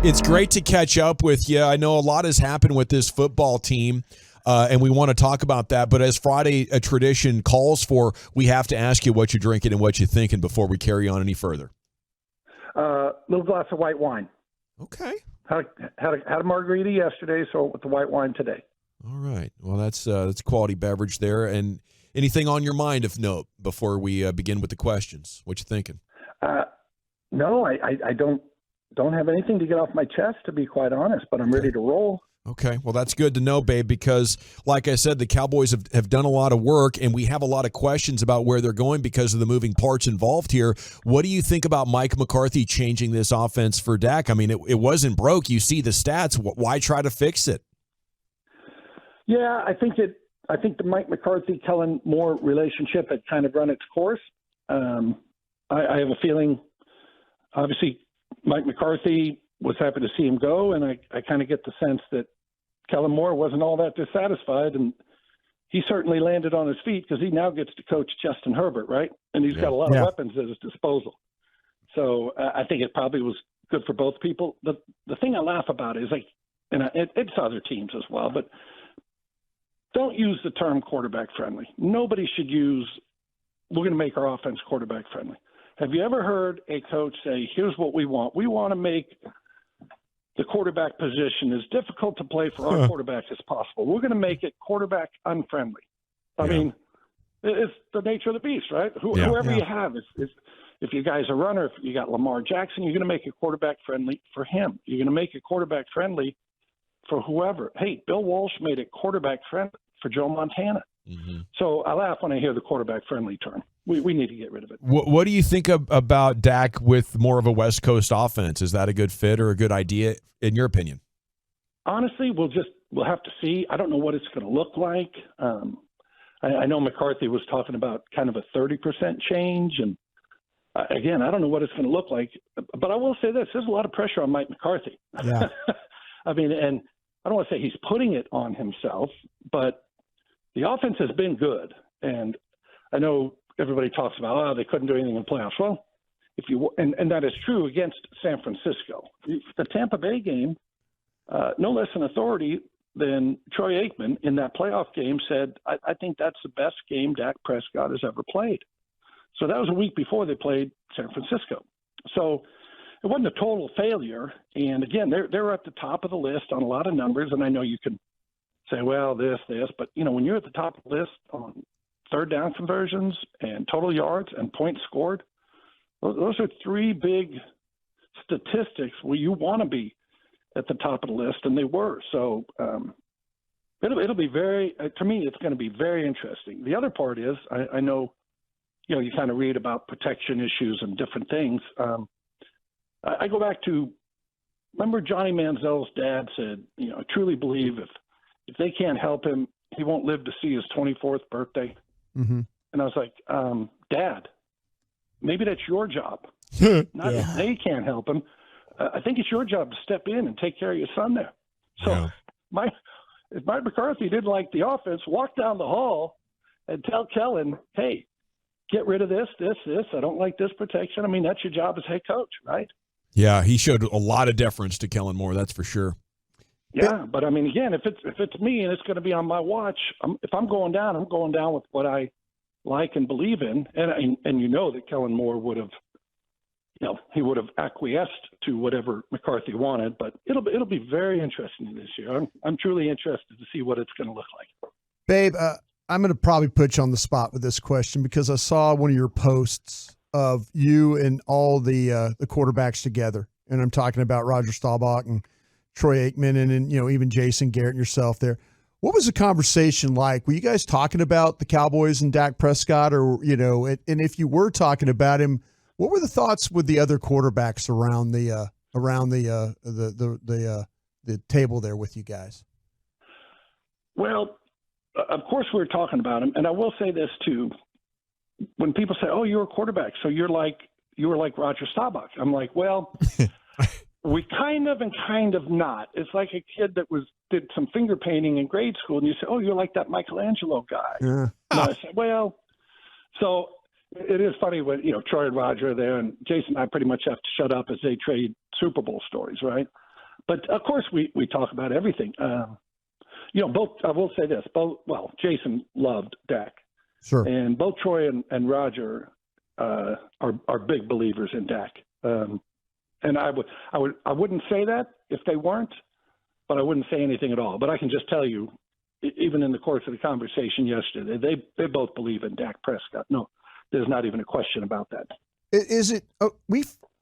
It's great to catch up with you. I know a lot has happened with this football team, and we want to talk about that. But as Friday a tradition calls for, we have to ask you what you're drinking and what you're thinking before we carry on any further. Little glass of white wine. Okay. Had a margarita yesterday, so with the white wine today. All right. Well, that's a quality beverage there. And anything on your mind, if note, before we begin with the questions? What you thinking? No, I don't have anything to get off my chest, to be quite honest, but I'm ready to roll. Okay, well, that's good to know, babe, because like I said, the Cowboys have done a lot of work, and we have a lot of questions about where they're going because of the moving parts involved here. What do you think about Mike McCarthy changing this offense for Dak? I mean, it wasn't broke. You see the stats. Why try to fix it? Yeah, I think the Mike McCarthy-Kellen Moore relationship had kind of run its course. I have a feeling, obviously, Mike McCarthy was happy to see him go, and I kind of get the sense that Kellen Moore wasn't all that dissatisfied, and he certainly landed on his feet because he now gets to coach Justin Herbert, right? And he's got a lot of weapons at his disposal. So I think it probably was good for both people. The thing I laugh about is, like, and it's other teams as well, but don't use the term quarterback friendly. Nobody should use, we're going to make our offense quarterback friendly. Have you ever heard a coach say, here's what we want? We want to make the quarterback position as difficult to play for our quarterback as possible. We're going to make it quarterback unfriendly. I mean, it's the nature of the beast, right? Whoever you have, if you guys are a runner, if you got Lamar Jackson, you're going to make it quarterback friendly for him. You're going to make it quarterback friendly for whoever. Hey, Bill Walsh made it quarterback friendly for Joe Montana. Mm-hmm. So I laugh when I hear the quarterback friendly term. We need to get rid of it. What do you think about Dak with more of a West Coast offense? Is that a good fit or a good idea in your opinion? Honestly, we'll have to see. I don't know what it's going to look like. I know McCarthy was talking about kind of a 30% change, and again, I don't know what it's going to look like. But I will say this: there's a lot of pressure on Mike McCarthy. Yeah. I mean, and I don't want to say he's putting it on himself, but the offense has been good, and I know everybody talks about, they couldn't do anything in playoffs. Well, and that is true against San Francisco. The Tampa Bay game, no less an authority than Troy Aikman in that playoff game said, I think that's the best game Dak Prescott has ever played. So that was a week before they played San Francisco. So it wasn't a total failure. And again, they're at the top of the list on a lot of numbers. And I know you can say, well, this, but when you're at the top of the list on third down conversions and total yards and points scored, those are three big statistics where you want to be at the top of the list, and they were. So it'll be to me, it's going to be very interesting. The other part is, I know, you kind of read about protection issues and different things. I go back to, remember Johnny Manziel's dad said, I truly believe if they can't help him, he won't live to see his 24th birthday. Mm-hmm. And I was like, Dad, maybe that's your job. Not if they can't help him. I think it's your job to step in and take care of your son there. So if Mike McCarthy didn't like the offense, walk down the hall and tell Kellen, hey, get rid of this. I don't like this protection. I mean, that's your job as head coach, right? Yeah, he showed a lot of deference to Kellen Moore, that's for sure. Yeah, but I mean, again, if it's me and it's going to be on my watch, if I'm going down, I'm going down with what I like and believe in, and that Kellen Moore would have, he would have acquiesced to whatever McCarthy wanted. But it'll be very interesting this year. I'm truly interested to see what it's going to look like. Babe, I'm going to probably put you on the spot with this question because I saw one of your posts of you and all the quarterbacks together, and I'm talking about Roger Staubach and Troy Aikman and then, even Jason Garrett and yourself there. What was the conversation like? Were you guys talking about the Cowboys and Dak Prescott or, and if you were talking about him, what were the thoughts with the other quarterbacks around the table there with you guys? Well, of course we were talking about him. And I will say this too. When people say, oh, you're a quarterback, so you were like Roger Staubach. I'm like, well, we kind of and kind of not. It's like a kid that did some finger painting in grade school, and you say, oh, you're like that Michelangelo guy. Yeah. And I said, well, so it is funny when, Troy and Roger are there, and Jason and I pretty much have to shut up as they trade Super Bowl stories, right? But of course, we talk about everything. Both. I will say this: Jason loved Dak, Sure, and both Troy and Roger are big believers in Dak. And I wouldn't say that if they weren't, but I wouldn't say anything at all. But I can just tell you, even in the course of the conversation yesterday, they both believe in Dak Prescott. No, there's not even a question about that. is it?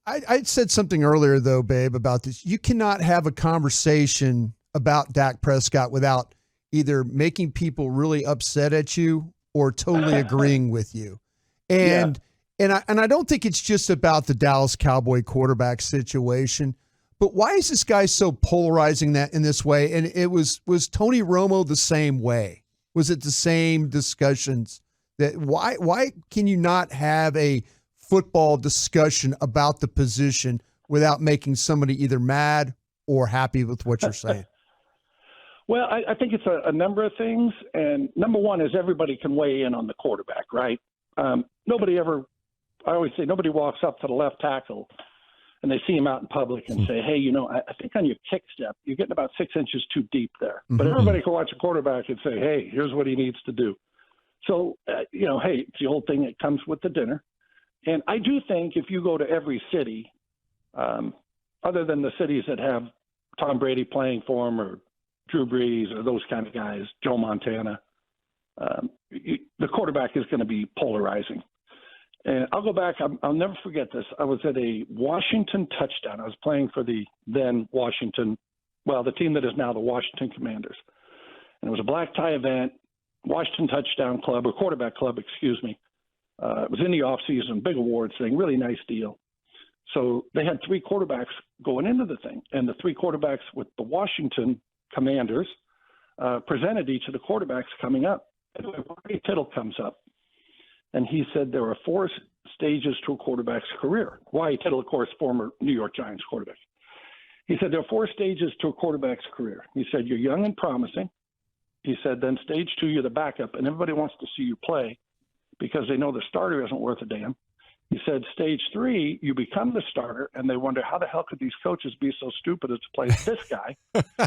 I said something earlier though, Babe, about this. You cannot have a conversation about Dak Prescott without either making people really upset at you or totally agreeing with you. And I don't think it's just about the Dallas Cowboy quarterback situation, but why is this guy so polarizing that in this way? And it was Tony Romo the same way? Was it the same discussions? That why can you not have a football discussion about the position without making somebody either mad or happy with what you're saying? Well, I think it's a number of things. And number one is everybody can weigh in on the quarterback, right? I always say nobody walks up to the left tackle and they see him out in public and say, hey, I think on your kick step, you're getting about 6 inches too deep there. But everybody can watch a quarterback and say, hey, here's what he needs to do. So, hey, it's the old thing that comes with the dinner. And I do think if you go to every city, other than the cities that have Tom Brady playing for him or Drew Brees or those kind of guys, Joe Montana, the quarterback is going to be polarizing. And I'll go back. I'll never forget this. I was at a Washington touchdown. I was playing for the then Washington, the team that is now the Washington Commanders. And it was a black tie event, Washington Touchdown Club, or Quarterback Club, excuse me. It was in the offseason, big awards thing, really nice deal. So they had 3 quarterbacks going into the thing. And the 3 quarterbacks with the Washington Commanders presented each of the quarterbacks coming up. And Ray Tittle comes up. And he said there are 4 stages to a quarterback's career. Why Tittle, of course, former New York Giants quarterback. He said there are 4 stages to a quarterback's career. He said you're young and promising. He said then stage 2, you're the backup, and everybody wants to see you play because they know the starter isn't worth a damn. He said stage 3, you become the starter, and they wonder how the hell could these coaches be so stupid as to play this guy.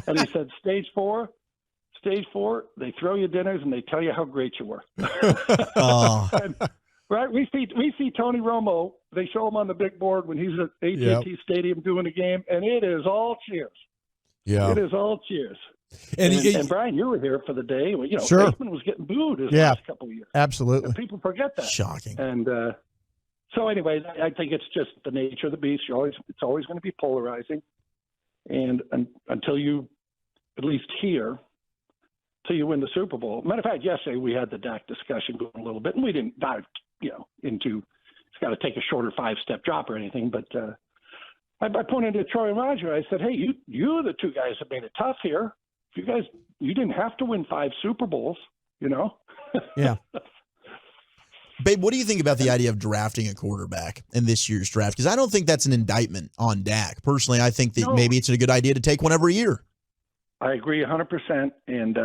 And he said stage 4, they throw you dinners and they tell you how great you were. And, right? We see Tony Romo. They show him on the big board when he's at AT&T Stadium doing a game, and it is all cheers. Yeah, it is all cheers. And Brian, you were here for the day. Sure. Bateman was getting booed his last couple of years. Absolutely. And people forget that. Shocking. And so anyway, I think it's just the nature of the beast. It's always going to be polarizing, and until you at least hear. Till you win the Super Bowl. Matter of fact, yesterday we had the Dak discussion going a little bit, and we didn't dive, into it's got to take a shorter 5-step drop or anything. But I pointed to Troy and Roger. I said, hey, you the 2 guys have made it tough here. You didn't have to win 5 Super Bowls, Yeah. Babe, what do you think about the idea of drafting a quarterback in this year's draft? Because I don't think that's an indictment on Dak. Personally, I think that maybe it's a good idea to take one every year. I agree 100%. And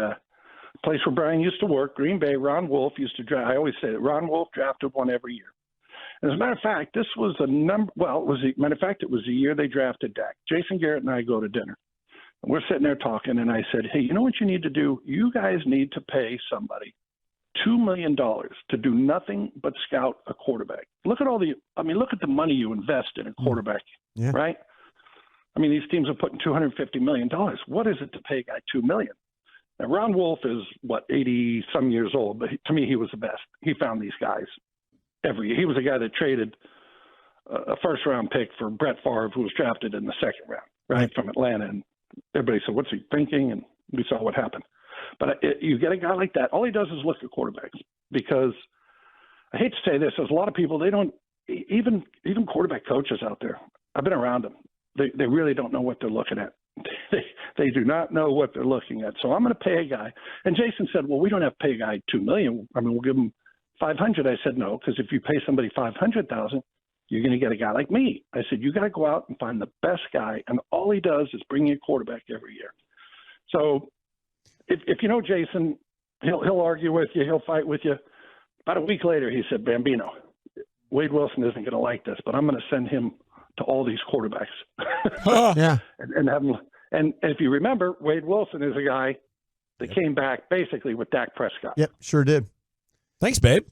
place where Brian used to work, Green Bay, Ron Wolf used to draft. I always say that Ron Wolf drafted one every year. As a matter of fact, this was it was the year they drafted Dak. Jason Garrett and I go to dinner. And we're sitting there talking, and I said, hey, you know what you need to do? You guys need to pay somebody $2 million to do nothing but scout a quarterback. Look at the money you invest in a quarterback, right? I mean, these teams are putting $250 million. What is it to pay a guy $2 million? Now, Ron Wolf is, 80-some years old, but to me, he was the best. He found these guys every year. He was a guy that traded a first-round pick for Brett Favre, who was drafted in the second round, right, from Atlanta. And everybody said, what's he thinking? And we saw what happened. But you get a guy like that, all he does is look at quarterbacks. Because I hate to say this, there's a lot of people, they don't – even quarterback coaches out there, I've been around them. They really don't know what they're looking at. They do not know what they're looking at. So I'm going to pay a guy. And Jason said, well, we don't have to pay a guy $2 million. I mean, we'll give him $500,000. I said, no, because if you pay somebody $500,000, you're going to get a guy like me. I said, you got to go out and find the best guy. And all he does is bring you a quarterback every year. So if you know Jason, he'll argue with you. He'll fight with you. About a week later, he said, Bambino, Wade Wilson isn't going to like this, but I'm going to send him to all these quarterbacks Yeah. and have And if you remember, Wade Wilson is a guy that came back basically with Dak Prescott. Yep, sure did. Thanks, babe.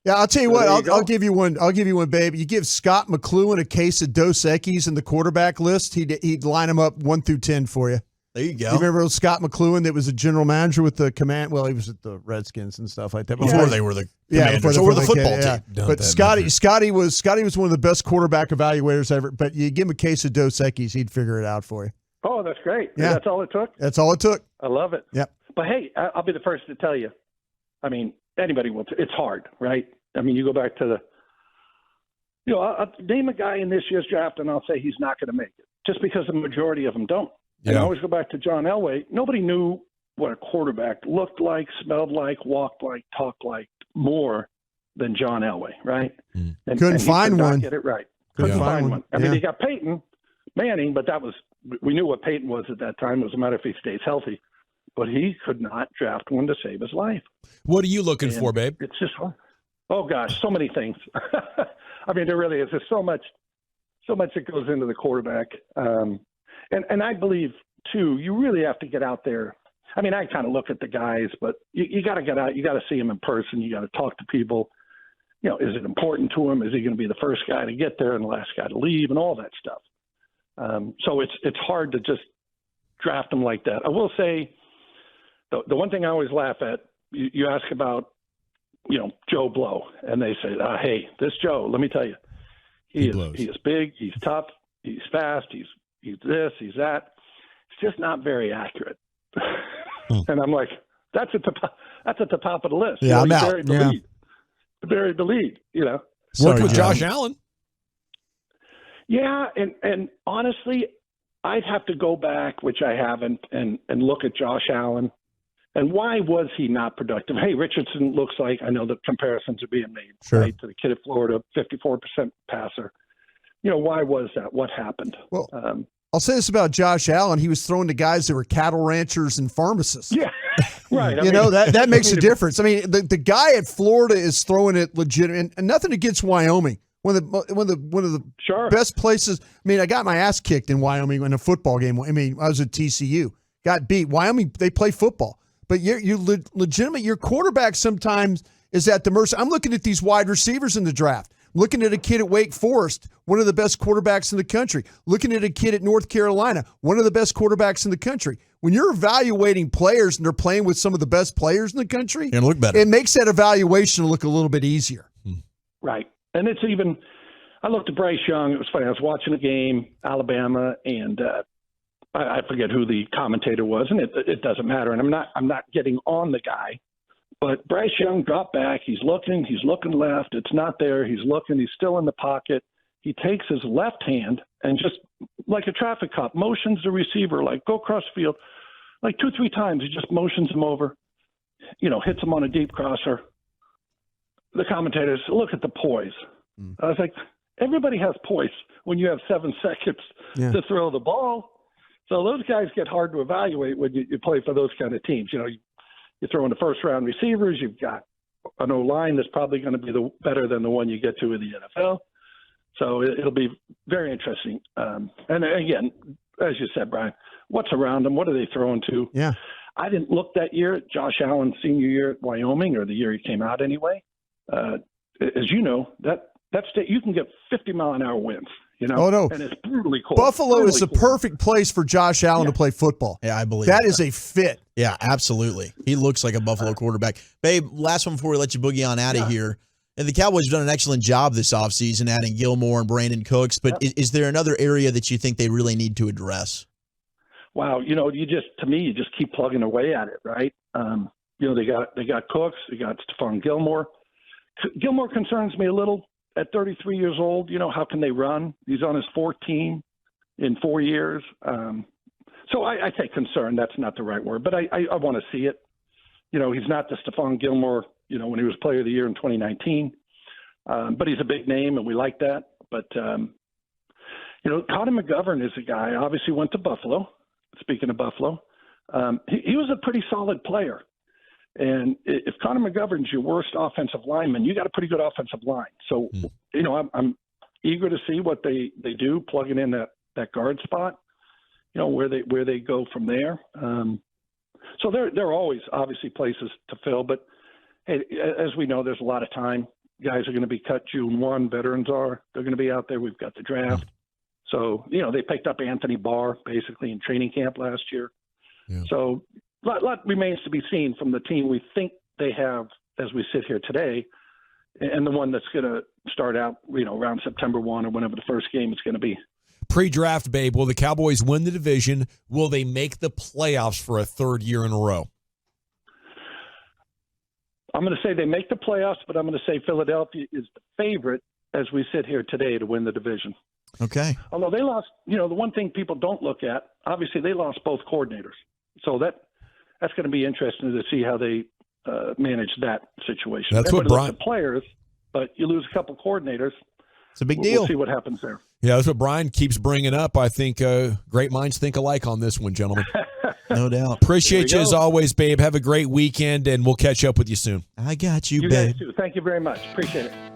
Yeah, I'll tell you So what. there you I'll go. give you one. I'll give you one, babe. You give Scott McCloughan a case of Dos Equis in the quarterback list. He'd line them up 1 through 10 for you. There you go. You remember Scott McCloughan that was a general manager with the command? Well, he was at the Redskins and stuff like that Before they were the Commanders, or the football team. But Scotty was one of the best quarterback evaluators ever. But you give him a case of Dos Equis, he'd figure it out for you. Oh, that's great. Yeah. That's all it took? That's all it took. I love it. Yep. But, hey, I'll be the first to tell you. I mean, anybody will. It's hard, right? I mean, you go back to I'll name a guy in this year's draft, and I'll say he's not going to make it, just because the majority of them don't. And I always go back to John Elway. Nobody knew what a quarterback looked like, smelled like, walked like, talked like more than John Elway, right? Mm. And Couldn't he find could not one. Get it right. Couldn't Couldn't find find one. I mean, Yeah. they got Peyton Manning, but we knew what Peyton was at that time. It was a matter if he stays healthy. But he could not draft one to save his life. What are you looking for, babe? It's just, oh gosh, so many things. I mean, there really is. There's so much that goes into the quarterback. And I believe too, you really have to get out there. I mean, I kind of look at the guys, but you got to get out. You got to see them in person. You got to talk to people. You know, is it important to him? Is he going to be the first guy to get there and the last guy to leave and all that stuff? So it's hard to just draft them like that. I will say, the one thing I always laugh at, you ask about, Joe Blow, and they say, hey, this Joe, let me tell you, he is big, he's tough, he's fast, he's this, he's that. It's just not very accurate. And I'm like, that's at the top of the list. Yeah, I'm out. Buried the lead, Worked with Josh Allen. Yeah, and honestly, I'd have to go back, which I haven't, and look at Josh Allen. And why was he not productive? Hey, Richardson looks like, I know the comparisons are being made, right, to the kid at Florida, 54% passer. Why was that? What happened? Well, I'll say this about Josh Allen. He was throwing to guys that were cattle ranchers and pharmacists. Yeah, right. That makes a difference. I mean, the guy at Florida is throwing it legitimate, and nothing against Wyoming. One of the best places. I mean, I got my ass kicked in Wyoming in a football game. I mean, I was at TCU, got beat. Wyoming, they play football, but you're legitimate. Your quarterback sometimes is at the mercy. I'm looking at these wide receivers in the draft. Looking at a kid at Wake Forest, one of the best quarterbacks in the country. Looking at a kid at North Carolina, one of the best quarterbacks in the country. When you're evaluating players and they're playing with some of the best players in the country, and look better. It makes that evaluation look a little bit easier. Right. And it's even, I looked at Bryce Young. It was funny. I was watching a game, Alabama, and I forget who the commentator was, and it doesn't matter. And I'm not getting on the guy. But Bryce Young dropped back. He's looking left. It's not there. He's looking. He's still in the pocket. He takes his left hand and just like a traffic cop motions the receiver, like go across the field, like 2-3 times. He just motions him over, hits him on a deep crosser. The commentators, look at the poise. I was like, everybody has poise when you have 7 seconds to throw the ball. So those guys get hard to evaluate when you play for those kind of teams. You're throwing the first-round receivers. You've got an O-line that's probably going to be better than the one you get to in the NFL. So it'll be very interesting. And again, as you said, Brian, what's around them? What are they throwing to? Yeah. I didn't look that year at Josh Allen's senior year at Wyoming, or the year he came out anyway. As you know, that state, you can get 50-mile-an-hour winds. Oh, no. And it's brutally cold. Buffalo is the perfect place for Josh Allen to play football. Yeah, I believe that is a fit. Yeah, absolutely. He looks like a Buffalo quarterback. Babe, last one before we let you boogie on out of here. And the Cowboys have done an excellent job this offseason, adding Gilmore and Brandon Cooks. But is there another area that you think they really need to address? Wow, you just keep plugging away at it, right? They got Cooks, they got Stephon Gilmore. Gilmore concerns me a little. At 33 years old, how can they run? He's on his 4th team in 4 years. So I take concern. That's not the right word, but I want to see it. He's not the Stephon Gilmore, when he was player of the year in 2019. But he's a big name, and we like that. But, Connor McGovern is a guy, obviously went to Buffalo. Speaking of Buffalo, he was a pretty solid player. And if Connor McGovern's your worst offensive lineman, you got a pretty good offensive line. So, I'm eager to see what they do plugging in that guard spot. where they go from there. So there are always obviously places to fill, but hey, as we know, there's a lot of time. Guys are going to be cut June 1. Veterans they're going to be out there. We've got the draft. So, they picked up Anthony Barr basically in training camp last year. Yeah. So a lot remains to be seen from the team we think they have as we sit here today, and the one that's going to start out, around September 1 or whenever the first game is going to be. Pre-draft, Babe, will the Cowboys win the division? Will they make the playoffs for a third year in a row? I'm going to say they make the playoffs, but I'm going to say Philadelphia is the favorite as we sit here today to win the division. Okay. Although they lost, the one thing people don't look at, obviously they lost both coordinators. So that's going to be interesting to see how they manage that situation. That's Everybody what Brian. looks at players, but you lose a couple coordinators. It's a big deal. We'll see what happens there. Yeah, that's what Brian keeps bringing up. I think great minds think alike on this one, gentlemen. No doubt. Appreciate you as always, Babe. Have a great weekend, and we'll catch up with you soon. I got you, You babe. guys too. Thank you very much. Appreciate it.